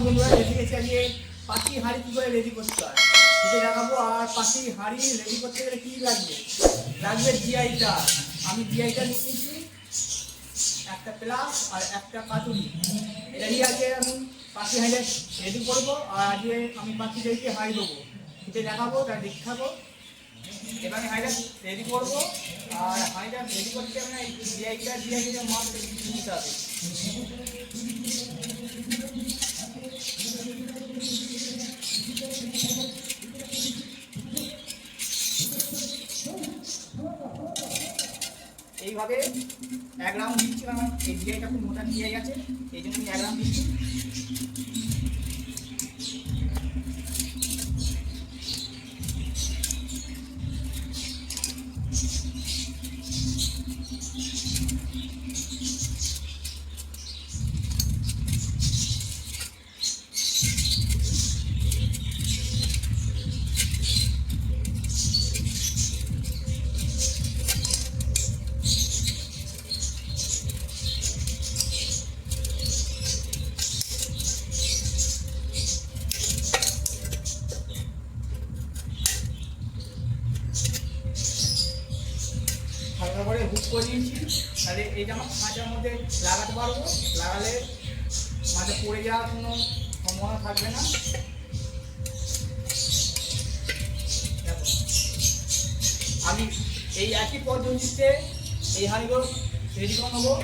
বন্ধুরা দেখিয়েছি আজকে পাখি হাঁড়ি কী করে রেডি করতে হয় সেটা দেখাবো। আর পাখি হাঁড়ি রেডি করতে গেলে কী লাগবে, লাগবে জিআইটা। আমি জিআইটা নিয়ে নিয়েছি, একটা প্লাস আর একটা কাটুনি। এটা দিয়ে আজকে আমি পাখি হাঁড়ি রেডি করবো। আর আজকে আমি পাখিদেরকে হাঁড়ি দেবো, সেটা দেখাবো, তার দেখতে থাকো। এবার আমি হাঁড়িটা রেডি করবো। আর হাঁড়িটা রেডি করতে আমরা জিআইটা মাছ নিতে হবে। এইভাবে 1 গ্রাম দিচ্ছি। আমার এই জিআইটা খুব মোটা জিআই আছে, এই জন্য আমি 1 গ্রাম দিচ্ছি। হালকা করে হুক করে দিয়েছি, তাহলে এইটা আমার খাঁচার মধ্যে লাগাতে পারবো। লাগালে মাঝে পড়ে যাওয়ার কোনো সম্ভাবনা থাকবে না। দেখো, আমি এই একই পদ্ধতিতে এই হাঁড়িগুলো রেডি করে নেবো।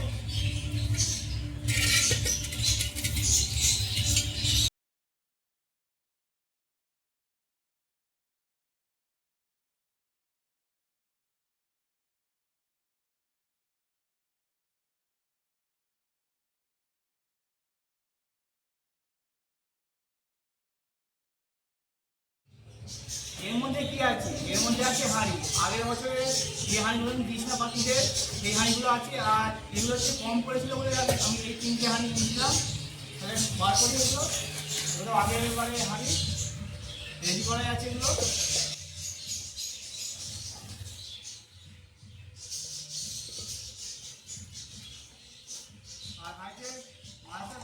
এর মধ্যে কি আছে, এর মধ্যে আছে হাঁড়ি। আগের বছরে যে হাঁড়িগুলো আমি দিয়েছিলাম পাখিদের, সেই হাঁড়িগুলো আছে। আর এগুলো হচ্ছে কম পড়েছিল বলে আমি এই 3টে হাঁড়ি নিয়েছিলাম। তাহলে বার করে এগুলো আগের বারে হাঁড়ি রেডি করা আছে এগুলো। আর হাঁড়িতে মাছটা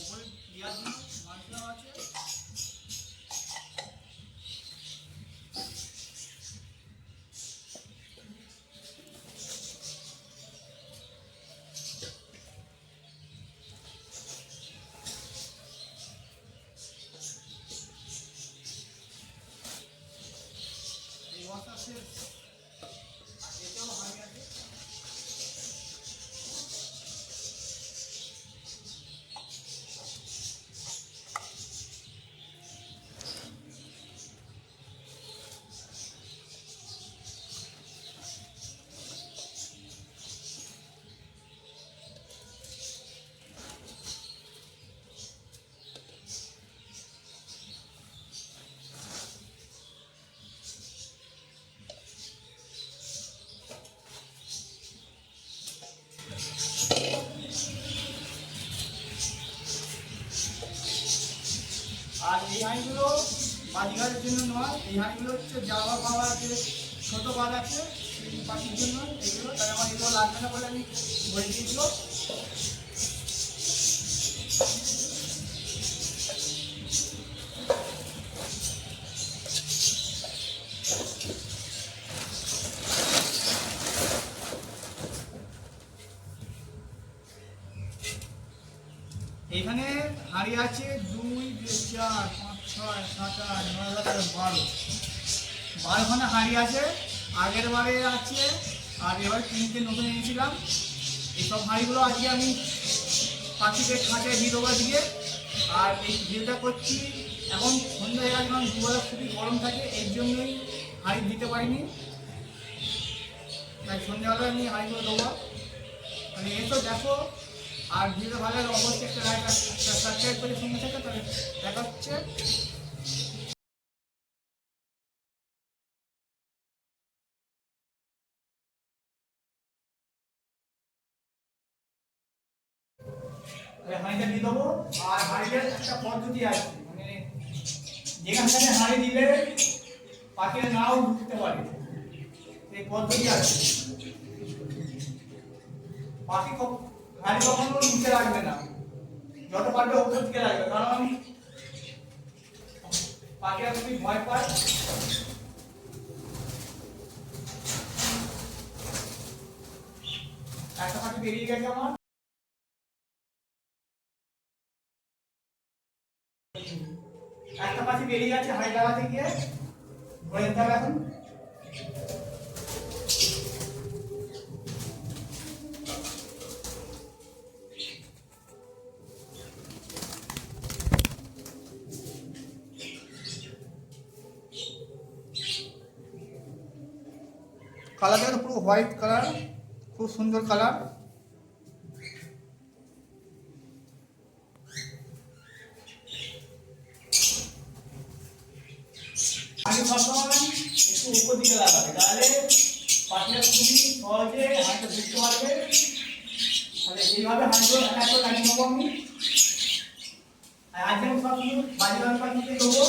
উপরে দেওয়ার জন্য মাছ দেওয়া আছে। আর এই হাঁড়িগুলো বাজিঘরের জন্য নয়, এই হাঁড়িগুলো হচ্ছে জামা পাওয়া যে ছোটো বাদ আছে সেই পাখির জন্য এগুলো। তাই আমার এগুলো লাগবে না বলে আমি বলে দিয়েছিল। এখানে হাঁড়ি আছে 2, 4, 5, 6, 7, 8, 9, 10, 12। 12খানা হাঁড়ি আছে। আগের বারে আছে, আর এবার 3টে নতুন এনেছিলাম। এইসব হাঁড়িগুলো আজকে আমি পাখিদের খাঁচায় দিয়ে দেবো দিয়ে। আর এই ভিডিওটা করছি এখন সন্ধ্যা হয়ে গেছে, কারণ দুবেলা খুবই গরম থাকে, এর জন্যই হাঁড়ি দিতে পারিনি। তাই সন্ধ্যাবেলায় আমি হাঁড়িগুলো দেবো। মানে এসো দেখো। আর ভিডিও ভালো লাগলে অবশ্যই একটা লাইক আর সাবস্ক্রাইব করে সঙ্গে থাকে। তাহলে দেখা হচ্ছে। হাঁড়িটা দিয়ে দেবো। আর হাঁড়িটার একটা পদ্ধতি আছে, মানে যেখান থেকে হাঁড়ি দিলে পাখিরা নাও ঢুকতে পারে, এই পদ্ধতি আছে। পাখি হাঁড়ি কখনো নিচে রাখবে না, যত পারবে উপর দিকে রাখবে, কারণ পাখিরা খুবই ভয় পায়। একটা পাখি বেরিয়ে গেছে আমার। একটা পাখি বেরিয়ে গেছে হাড়ি লাগাতে গিয়ে, ধরে নিতে হবে এখন। কালারটা তো পুরো হোয়াইট কালার, খুব সুন্দর কালার। আমি সবসময় একটু উপর দিকে লাগাবে, তাহলে পাখিরা খুবই সহজে হাঁড়িটা ধরতে পারবে। তাহলে এইভাবে হাঁড়িগুলো এক এক করে লাগিয়ে নেবো আমি। আর আজকে আমি সব বাজি রঙের পাখিতে দেবো।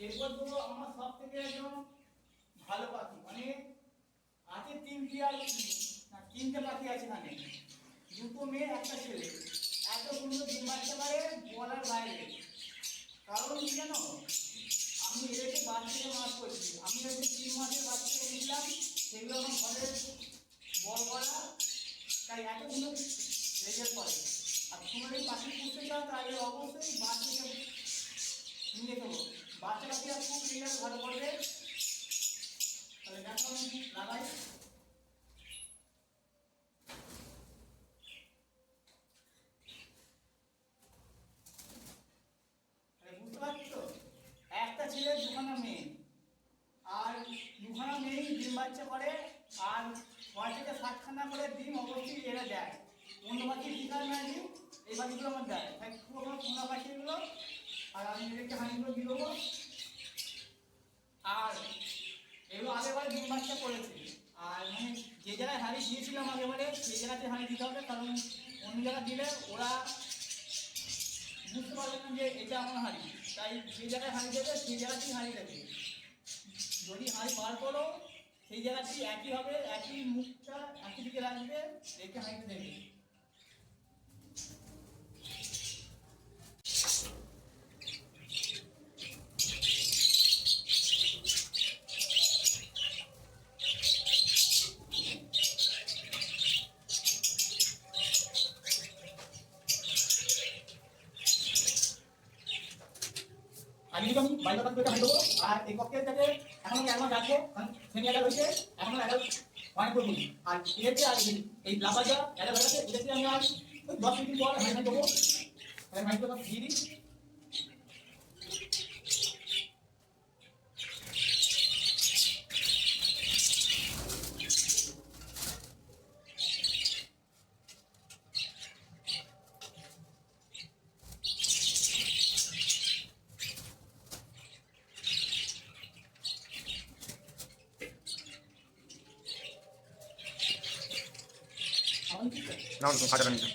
এরপর দেবো আমার সব থেকে একদম ভালো পাখি, মানে আছে তিনটে আর না তিনটে পাখি আছে এখানে, দুটো মেয়ে একটা ছেলে। এত সুন্দর ডিম বাচ্চা পারে বলার বাইরে। কারণ কি জানো, আমি এদেরকে বাচ্চাকে মাছ করছি। আমি এদের 3 মাসের বাচ্চা এনেছিলাম, সেগুলো আমার ঘরে বড় করা, তাই এত সুন্দর রেজাল্ট করে। আর তোমরা যদি পাখি পুষতে চাও তাহলে অবশ্যই বাচ্চাকে নিয়ে দেবো। বাচ্চা পাখিরা খুব রেজাল্ট ভালো করবে। তাহলে দেখো আমি লাগাই। বুঝতে পারছো, একটা ছেলে দুখানা মেয়ে, আর দুখানা মেয়েই ডিম বাচ্চা করে, আর 6 থেকে 7খানা করে ডিম অবশ্যই এরা দেয়। অন্য পাখির শিকার না ডিম, এই পাখিগুলো আমার দেয়। তাই খুব আমার সোনা পাখিগুলো। আর আমি এদেরকে হাঁড়িগুলো দিয়ে দেবো। আর এগুলো আগেবার ডিম বাচ্চা করেছে। আর মানে যে জায়গায় হাঁড়ি দিয়েছিলাম আগেবারে, সেই জায়গাতে হাঁড়ি দিতে হবে, কারণ অন্য জায়গায় দিলে ওরা বুঝতে পারবে না যে এটা আমার হাঁড়ি। তাই যে জায়গায় হাঁড়ি দেবে সেই জায়গাতেই হাঁড়ি দেবে। যদি হাঁড়ি বার করো সেই জায়গাটি একই হবে, একই মুখটা একই দিকে রাখবে, রেখে হাঁড়িতে দেবে। আমি আমি বাইরে পাখি হাঁড়ি দেবো। আর এই কক্ষের যাতে এখন আমি একবার রাখবো, সেমি একটা রয়েছে, এখন একটা অনেক করবো। আর এদেরকে আর এই লাফাজা একটা বেড়াচ্ছে, এদেরকে আমি আর 10 মিনিট পর হাঁড়ি দেবো। তাহলে হাঁড়িগুলো দিয়ে দিই। না খাঁচাটা নিতে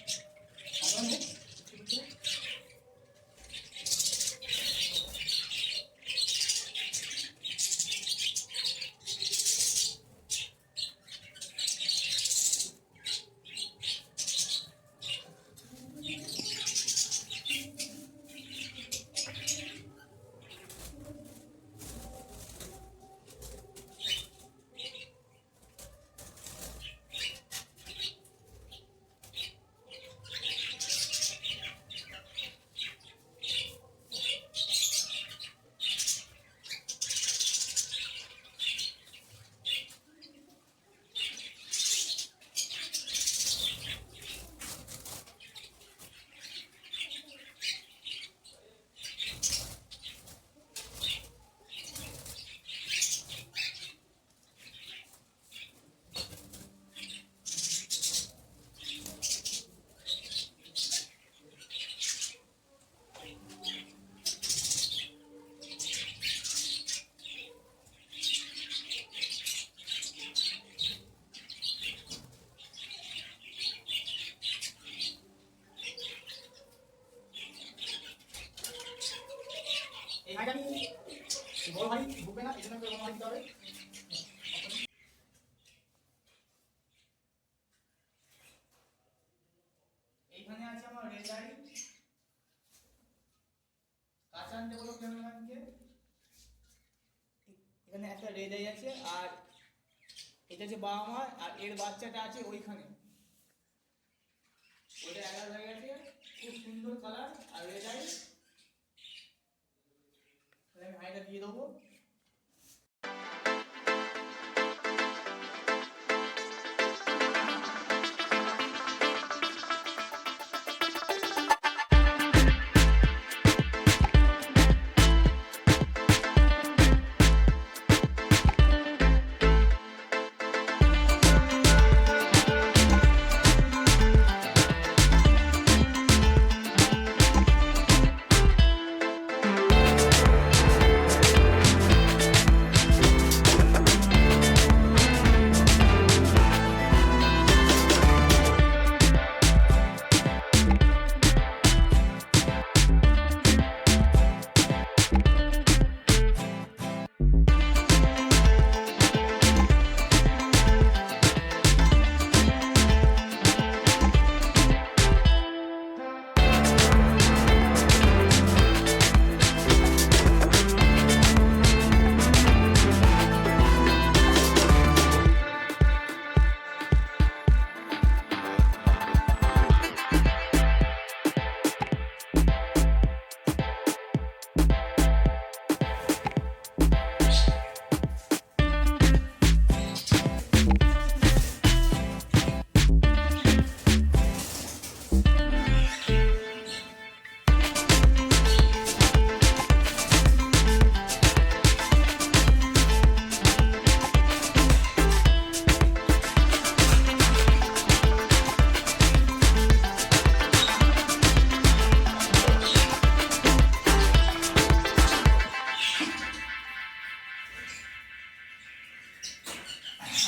দিতে হবে। এইখানে আছে আমার রেজারি, কাঁচা আনতে বলো ক্যামেরাম্যানকে। এখানে একটা রেজারি আছে, আর এটা যে বাবা মা, আর এর বাচ্চাটা আছে ওইখানে, ওইটা অ্যাডাল্ট হয়ে গেছে, খুব সুন্দর কালার আর রেজারি। আমি হাইটা দিয়ে দেবো।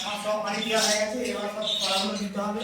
আমার সব পানি দেওয়া হয়ে গেছে, এবার সব কড়াগুলো দিতে হবে।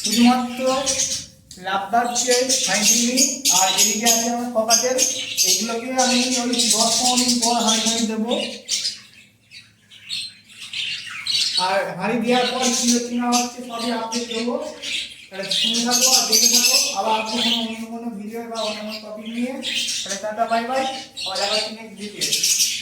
শুধুমাত্র লাভবার হচ্ছে 35 মিনিট, আর এদিকে আছে আমার ককাটেল। এগুলোকে আমি ওই 10-15 দিন পর হাঁড়ি দেবো। আর হাঁড়ি দেওয়ার পর কি হচ্ছে না হচ্ছে সবই আপডেট দেবো। তাহলে শুনে থাকো আর দেখে থাকো। আবার আপনি অন্য কোনো ভিডিও বা অন্য কোনো টপিক নিয়ে, তাহলে টাটা বাই বাই। আর দেখা হচ্ছে নেক্সট ভিডিও।